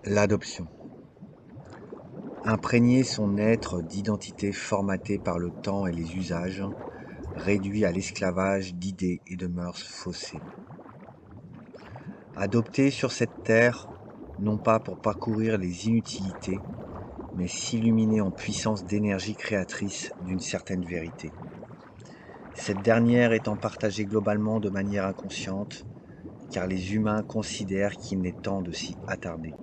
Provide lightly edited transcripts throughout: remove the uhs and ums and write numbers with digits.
L'adoption. Imprégner son être d'identité formatée par le temps et les usages, réduit à l'esclavage d'idées et de mœurs faussées. Adopter sur cette terre, non pas pour parcourir les inutilités, mais s'illuminer en puissance d'énergie créatrice d'une certaine vérité. Cette dernière étant partagée globalement de manière inconsciente, car les humains considèrent qu'il n'est temps de s'y attarder.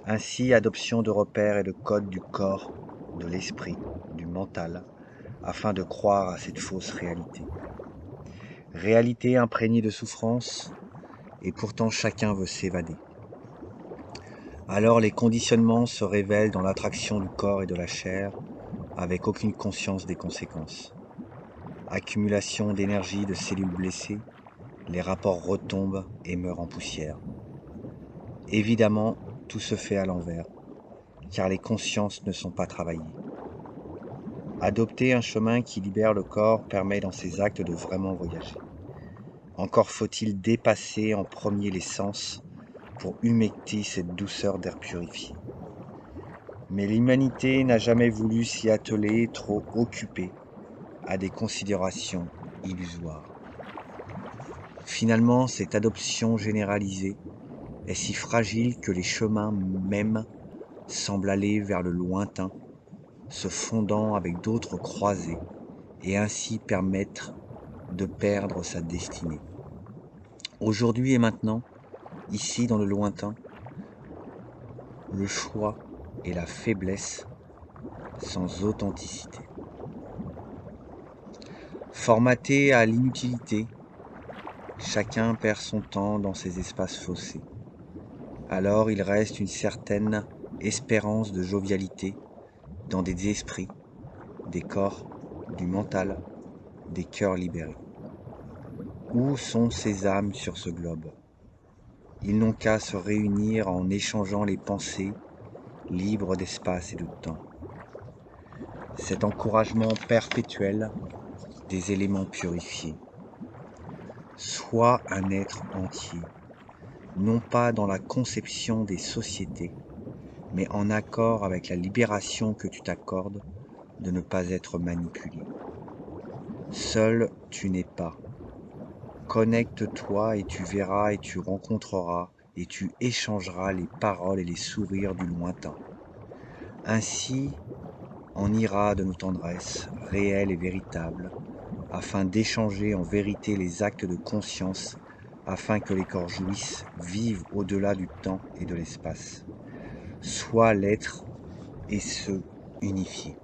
Ainsi, adoption de repères et de codes du corps, de l'esprit, du mental, afin de croire à cette fausse réalité. Réalité imprégnée de souffrance, et pourtant chacun veut s'évader. Alors les conditionnements se révèlent dans l'attraction du corps et de la chair, avec aucune conscience des conséquences. Accumulation d'énergie de cellules blessées, les rapports retombent et meurent en poussière. Évidemment, tout se fait à l'envers, car les consciences ne sont pas travaillées. Adopter un chemin qui libère le corps permet dans ses actes de vraiment voyager. Encore faut-il dépasser en premier les sens pour humecter cette douceur d'air purifié. Mais l'humanité n'a jamais voulu s'y atteler, trop occupée à des considérations illusoires. Finalement, cette adoption généralisée est si fragile que les chemins mêmes semblent aller vers le lointain, se fondant avec d'autres croisés, et ainsi permettre de perdre sa destinée. Aujourd'hui et maintenant, ici dans le lointain, le choix est la faiblesse sans authenticité. Formaté à l'inutilité, chacun perd son temps dans ces espaces faussés. Alors il reste une certaine espérance de jovialité dans des esprits, des corps, du mental, des cœurs libérés. Où sont ces âmes sur ce globe? Ils n'ont qu'à se réunir en échangeant les pensées, libres d'espace et de temps. Cet encouragement perpétuel des éléments purifiés. Sois un être entier, non pas dans la conception des sociétés, mais en accord avec la libération que tu t'accordes de ne pas être manipulé. Seul tu n'es pas. Connecte-toi et tu verras et tu rencontreras et tu échangeras les paroles et les sourires du lointain. Ainsi en ira de nos tendresses, réelles et véritables, afin d'échanger en vérité les actes de conscience, afin que les corps jouissent, vivent au-delà du temps et de l'espace. Sois l'être et se unifier.